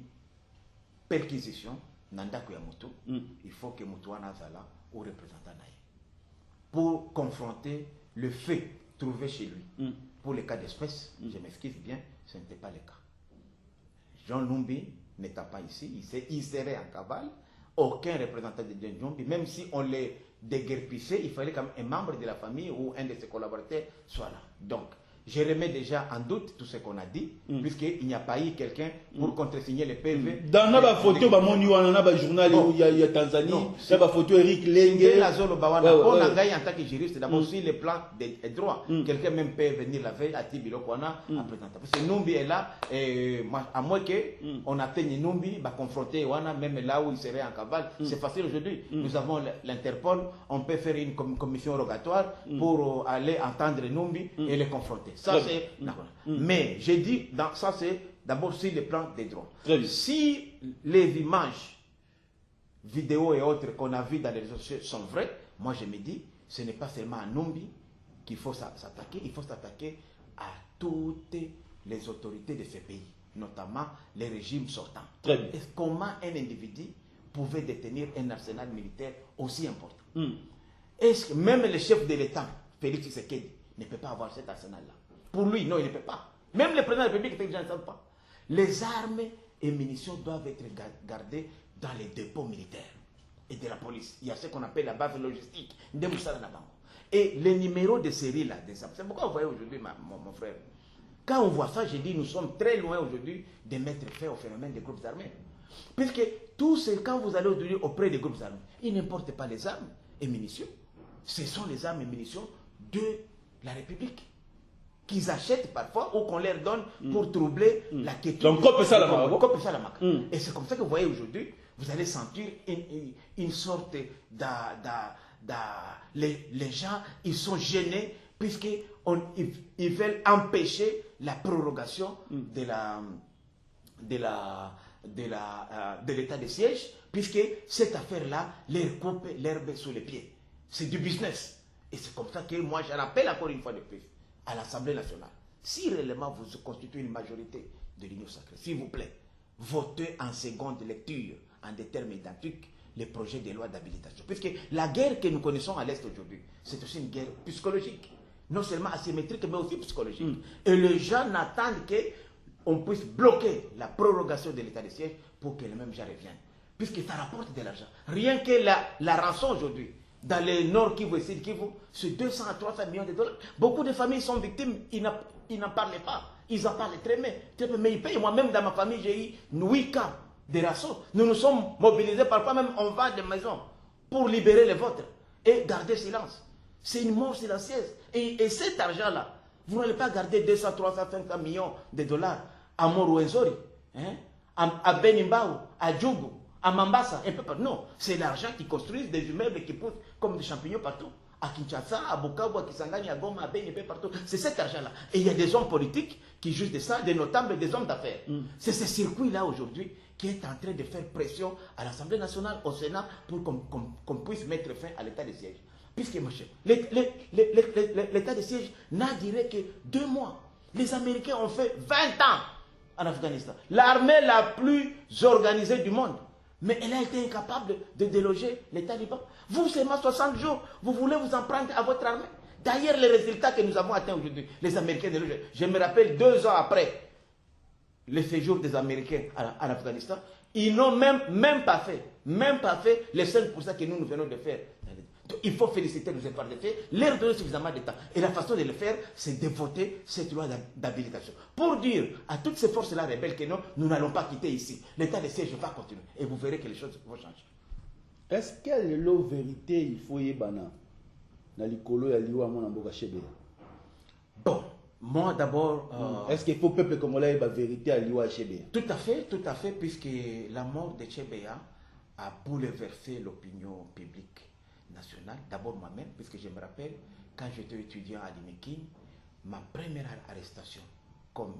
perquisition, il faut que Moutouana Zala ou représentant naïe pour confronter le fait trouvé chez lui. Pour les cas d'espèce, je m'excuse bien, ce n'était pas le cas. Jean Lumbi n'était pas ici, il serait en cavale. Aucun représentant de Jean Lumbi, même si on les déguerpissait, il fallait qu'un membre de la famille ou un de ses collaborateurs soit là. Donc, je remets déjà en doute tout ce qu'on a dit, puisqu'il n'y a pas eu quelqu'un pour contresigner les PV. Dans la photo, il y a un journal, il y a Tanzanie, il y a une photo Eric Lengue. En tant que juriste, d'abord, sur le plan des droits, quelqu'un même peut venir la veille à Tibilo Kwana à présenter. Parce que Numbi est là, et à moins qu'on atteigne Numbi, confronter Wana, même là où il serait en cavale, c'est facile aujourd'hui. Nous avons l'Interpol, on peut faire une commission rogatoire pour aller entendre Numbi et les confronter. Ça, c'est... Mais j'ai dit, ça c'est d'abord sur le plan des droits. Si les images, vidéos et autres qu'on a vues dans les réseaux sociaux sont vraies, moi je me dis, ce n'est pas seulement à Numbi qu'il faut s'attaquer, il faut s'attaquer à toutes les autorités de ce pays, notamment les régimes sortants. Comment un individu pouvait détenir un arsenal militaire aussi important? Est-ce que même le chef de l'État, Félix Tshisekedi, ne peut pas avoir cet arsenal-là? Pour lui, non, il ne peut pas. Même le président de la République, les gens ne savent pas. Les armes et munitions doivent être gardées dans les dépôts militaires et de la police. Il y a ce qu'on appelle la base logistique. Et les numéros de série là, c'est pourquoi vous voyez aujourd'hui, mon frère, Quand on voit ça, je dis, nous sommes très loin aujourd'hui de mettre fin au phénomène des groupes armés. Puisque tout ce, quand vous allez aujourd'hui auprès des groupes armés, ils n'importent pas les armes et munitions. Ce sont les armes et munitions de la République qu'ils achètent parfois ou qu'on leur donne pour troubler la quiétude. Donc, copie ça la marque. Et c'est comme ça que vous voyez aujourd'hui, vous allez sentir une sorte les gens, ils sont gênés puisqu'ils veulent empêcher la prorogation de l'état de siège, puisque cette affaire-là leur coupe l'herbe sous les pieds. C'est du business. Et c'est comme ça que moi, je rappelle encore une fois de plus à l'Assemblée nationale, si réellement vous constituez une majorité de l'Union sacrée, s'il vous plaît, votez en seconde lecture, en des termes identiques, les projets de loi d'habilitation. Puisque la guerre que nous connaissons à l'Est aujourd'hui, c'est aussi une guerre psychologique. Non seulement asymétrique, mais aussi psychologique. Et les gens n'attendent qu'on puisse bloquer la prorogation de l'état de siège pour que les mêmes gens reviennent. Puisque ça rapporte de l'argent. Rien que la rançon aujourd'hui, dans le nord Kivu et Sud Kivu, c'est 200 à 300 millions de dollars. Beaucoup de familles sont victimes, ils n'en parlent pas. Ils en parlent très bien, mais ils payent. Moi-même, dans ma famille, j'ai eu 8 cas de rançon. Nous nous sommes mobilisés, parfois même, on va des maisons pour libérer les vôtres et garder silence. C'est une mort silencieuse. Et cet argent-là, vous n'allez pas garder 200, 300, 500 millions de dollars à Moro-Enzori, à Benimbao, à Djougou, à Mambasa, un peu partout. Non, c'est l'argent qui construit des immeubles qui poussent comme des champignons partout. À Kinshasa, à Bukavu, à Kisangani, à Goma, à Beni, un peu partout. C'est cet argent-là. Et il y a des hommes politiques qui jugent de ça, des notables, des hommes d'affaires. C'est ce circuit-là aujourd'hui qui est en train de faire pression à l'Assemblée nationale, au Sénat, pour qu'on puisse mettre fin à l'état de siège. Puisque, monsieur, l'état de siège n'a duré que 2 mois. Les Américains ont fait 20 ans en Afghanistan. L'armée la plus organisée du monde. Mais elle a été incapable de déloger les talibans. Vous, seulement 60 jours, vous voulez vous en prendre à votre armée. D'ailleurs, les résultats que nous avons atteints aujourd'hui, les Américains délogés, je me rappelle 2 ans après le séjour des Américains en Afghanistan, ils n'ont même pas fait les 5% que nous venons de faire. Donc, il faut féliciter nos efforts de faire, leur donner suffisamment de temps. Et la façon de le faire, c'est de voter cette loi d'habilitation. Pour dire à toutes ces forces-là rebelles que non, nous n'allons pas quitter ici. L'état de siège va continuer. Et vous verrez que les choses vont changer. Est-ce qu'il y a la vérité, il faut y aller dans l'icolo et l'Iwa mon amboka chebe? Bon, moi d'abord... Est-ce qu'il faut peuple comme la vérité à l'Iwa chebe? Tout à fait, puisque la mort de Chebea a bouleversé l'opinion publique nationale. D'abord moi-même, puisque je me rappelle, quand j'étais étudiant à l'IMEKIN, ma première arrestation comme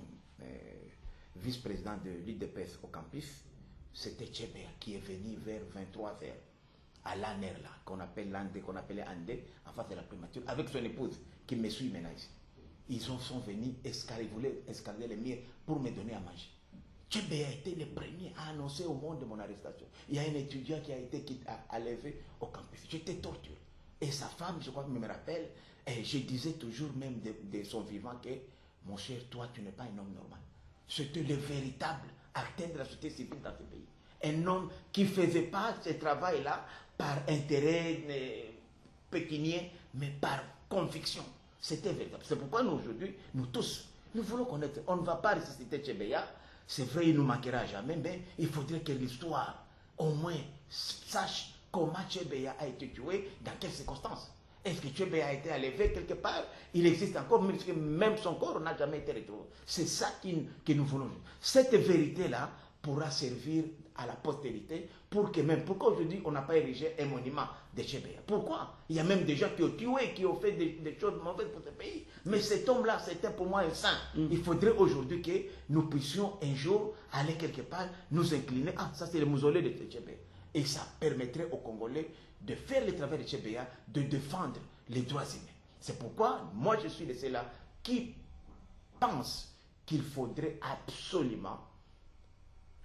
vice-président de l'UDPS au campus, c'était Chebea qui est venu vers 23h à l'ANER, qu'on appelle l'Andé, qu'on appelait Andé, en face de la primature, avec son épouse, qui me suit maintenant ici. Ils sont venus ils voulaient escalader les murs pour me donner à manger. Chebea a été le premier à annoncer au monde de mon arrestation. Il y a un étudiant qui a été enlevé au campus. J'étais torturé. Et sa femme, je crois que me rappelle, et je disais toujours même de son vivant que, mon cher, toi, tu n'es pas un homme normal. C'était le véritable acteur de la société civile dans ce pays. Un homme qui ne faisait pas ce travail-là par intérêt pécunier, mais par conviction. C'était véritable. C'est pourquoi nous, aujourd'hui, nous tous, nous voulons connaître. On ne va pas ressusciter Chebea. C'est vrai, il nous manquera jamais, mais il faudrait que l'histoire, au moins, sache comment Chebea a été tué, dans quelles circonstances. Est-ce que Chebea a été enlevé quelque part? Il existe encore, même son corps n'a jamais été retrouvé. C'est ça que nous voulons. Cette vérité-là pourra servir à la postérité pour que même, pourquoi aujourd'hui on n'a pas érigé un monument de Chebea? Pourquoi? Il y a même des gens qui ont tué, qui ont fait des choses mauvaises pour ce pays. Mais cet homme-là, c'était pour moi un saint. Il faudrait aujourd'hui que nous puissions un jour aller quelque part, nous incliner. Ah, ça c'est le mausolée de Chebea. Et ça permettrait aux Congolais de faire le travail de Chebea, de défendre les droits humains. C'est pourquoi moi je suis de ceux-là qui pensent qu'il faudrait absolument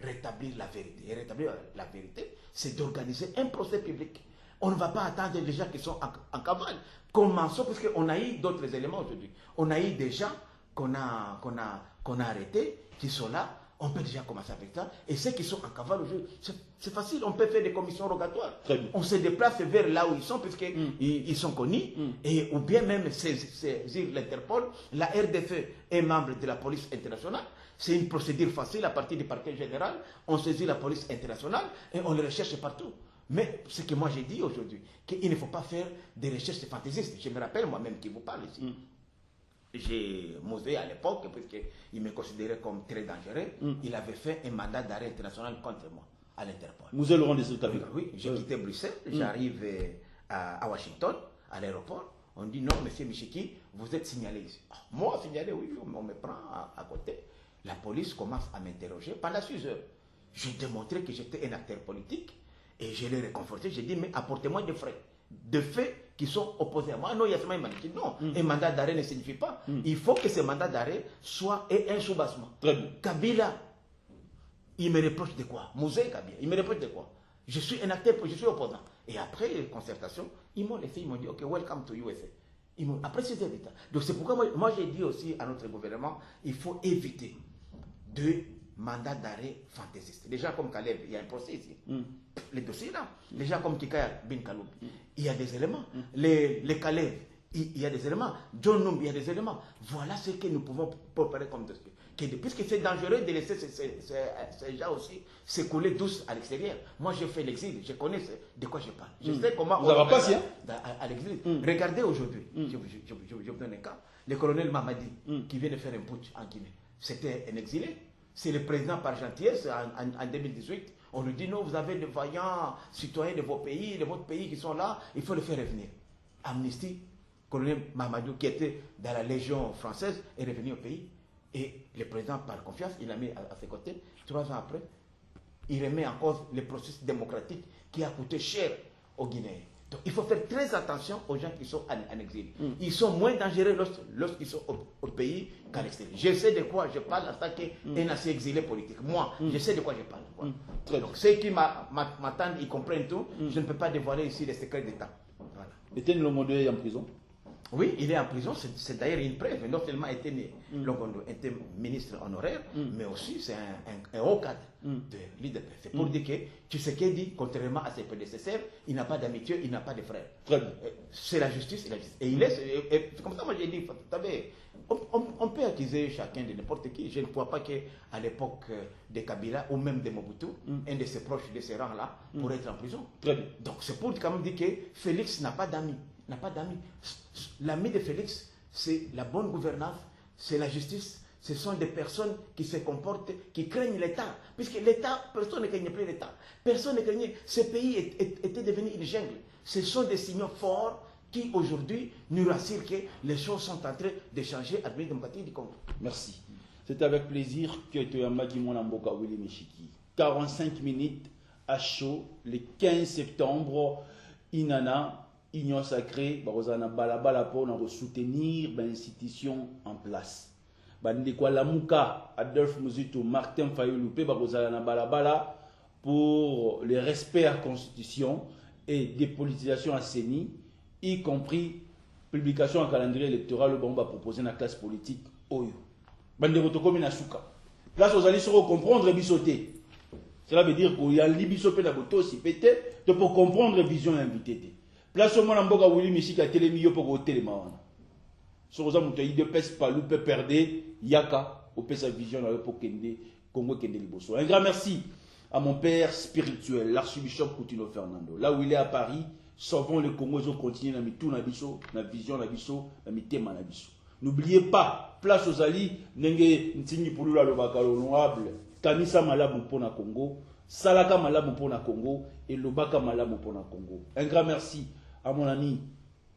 rétablir la vérité. Et rétablir la vérité, c'est d'organiser un procès public. On ne va pas attendre les gens qui sont en cavale. Commençons, parce qu'on a eu d'autres éléments aujourd'hui. On a eu des gens qu'on a arrêtés, qui sont là. On peut déjà commencer avec ça. Et ceux qui sont en cavale aujourd'hui, c'est facile. On peut faire des commissions rogatoires. On se déplace vers là où ils sont, puisqu'ils sont connus. Et, ou bien même saisir l'Interpol. La RDF est membre de la police internationale. C'est une procédure facile à partir du parquet général. On saisit la police internationale et on les recherche partout. Mais ce que moi j'ai dit aujourd'hui, qu'il ne faut pas faire des recherches fantaisistes. Je me rappelle moi-même qui vous parle ici. J'ai Mosé à l'époque, puisqu'il me considérait comme très dangereux, il avait fait un mandat d'arrêt international contre moi à l'Interpol. Mosé Laurent des États-Unis. Oui, j'ai quitté Bruxelles, j'arrive à Washington, à l'aéroport. On dit non, monsieur Michiki, vous êtes signalé ici. Moi, signalé, oui, on me prend à côté. La police commence à m'interroger pendant 6 heures. J'ai démontré que j'étais un acteur politique et je l'ai réconforté. J'ai dit, mais apportez-moi des frais. De faits qui sont opposés à moi. Non, il y a seulement un mandat. Non, un mandat d'arrêt ne signifie pas. Il faut que ce mandat d'arrêt soit un soubassement. Très bien. Kabila, il me reproche de quoi? Mosé Kabila, il me reproche de quoi? Je suis un acteur, je suis opposant. Et après concertation, ils m'ont laissé, ils m'ont dit, ok, welcome to USA. Après 6 heures d'État. Donc c'est pourquoi moi j'ai dit aussi à notre gouvernement, il faut éviter de mandat d'arrêt fantaisiste. Les gens comme Caleb, il y a un procès ici. Les dossiers là. Les gens comme Kikaya Bin Kaloum, il y a des éléments. Les Caleb, il y a des éléments. John Noum, il y a des éléments. Voilà ce que nous pouvons préparer comme dossier. Puisque c'est dangereux de laisser ces gens aussi s'écouler douce à l'extérieur. Moi, j'ai fait l'exil, je connais de quoi je parle. Je sais comment vous avez passé à l'exil. Regardez aujourd'hui, je vous donne un cas. Le colonel Mamadi, qui vient de faire un putsch en Guinée, c'était un exilé. C'est le président par gentillesse en 2018. On lui dit non, vous avez de vaillants citoyens de votre pays qui sont là, il faut les faire revenir. Amnesty, colonel Mamadou, qui était dans la Légion française, est revenu au pays. Et le président, par confiance, il l'a mis à ses côtés. 3 ans après, il remet en cause le processus démocratique qui a coûté cher aux Guinéens. Donc il faut faire très attention aux gens qui sont en exil. Ils sont moins dangereux lorsqu'ils sont au pays qu'à l'extérieur. Je sais de quoi je parle en tant qu'un ancien exilé politique. Moi, je sais de quoi je parle. Voilà. Donc ceux qui m'attendent, ils comprennent tout. Je ne peux pas dévoiler ici les secrets d'État. Voilà. Était Longondo en prison? Oui, il est en prison, c'est d'ailleurs une preuve. Non seulement Longondo était ministre honoraire, mais aussi c'est un haut cadre de l'IDP. C'est pour dire que Tshisekedi, contrairement à ses prédécesseurs, il n'a pas d'amitié, il n'a pas de frères. C'est la justice, et il laisse. Et comme ça, moi j'ai dit, vous savez, on peut accuser chacun de n'importe qui. Je ne crois pas qu'à l'époque de Kabila ou même de Mobutu, un de ses proches de ces rangs-là pourrait être en prison. Donc c'est pour quand même dire que Félix n'a pas d'amis. N'a pas d'amis. L'ami de Félix, c'est la bonne gouvernance, c'est la justice. Ce sont des personnes qui se comportent, qui craignent l'État. Puisque l'État, personne ne craignait plus l'État. Personne ne craignait. Ce pays était devenu une jungle. Ce sont des signaux forts qui aujourd'hui nous rassurent que les choses sont en train de changer à l'Union démocratique du Congo. Merci. C'est avec plaisir que Toyama Dimona Mboka Willy Michiki. 45 minutes à chaud, le 15 septembre, Inana. Union sacrée, Barozana Balabala pour soutenir l'institution en place. Bandekwa Lamouka, Adolphe Muzito, Martin Fayoulou, Barozana Balabala pour le respect à la Constitution et dépolitisation assainie, y compris publication en calendrier électoral, on va proposer dans la classe politique. Oyo. Banderotokomi Nasuka. Place aux alliés seront comprendre et bisoter. Cela veut dire qu'il y a l'ibisopé d'aboto aussi pété, pour comprendre la vision invitée. Place au monde mboka Willy Michiki a télémi pour au téléman. Sur aux amours de pèse pas loupe perdre yaka au pèse sa vision pour kende Congo kende liboso. Un grand merci à mon père spirituel, l'archibishop Coutinho Fernando. Là où il est à Paris, sauvons le Congo, ils ont continué dans tout nabiso, na vision nabiso, na thème nabiso. N'oubliez pas, place aux alliés, nenge ntingi pulula le bakalo honorable, kanisa malabu pour na Congo, salaka malabu pour na Congo et lobaka malabu pour na Congo. Un grand merci à mon ami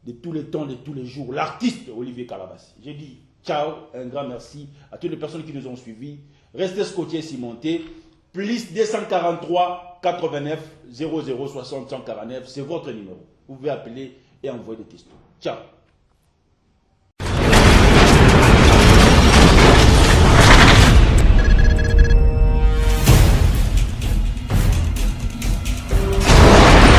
de tous les temps, de tous les jours, l'artiste Olivier Calabassi. J'ai dit ciao, un grand merci à toutes les personnes qui nous ont suivis. Restez scotchés cimentés. Plus 243 89 00 60 149, c'est votre numéro. Vous pouvez appeler et envoyer des questions. Ciao.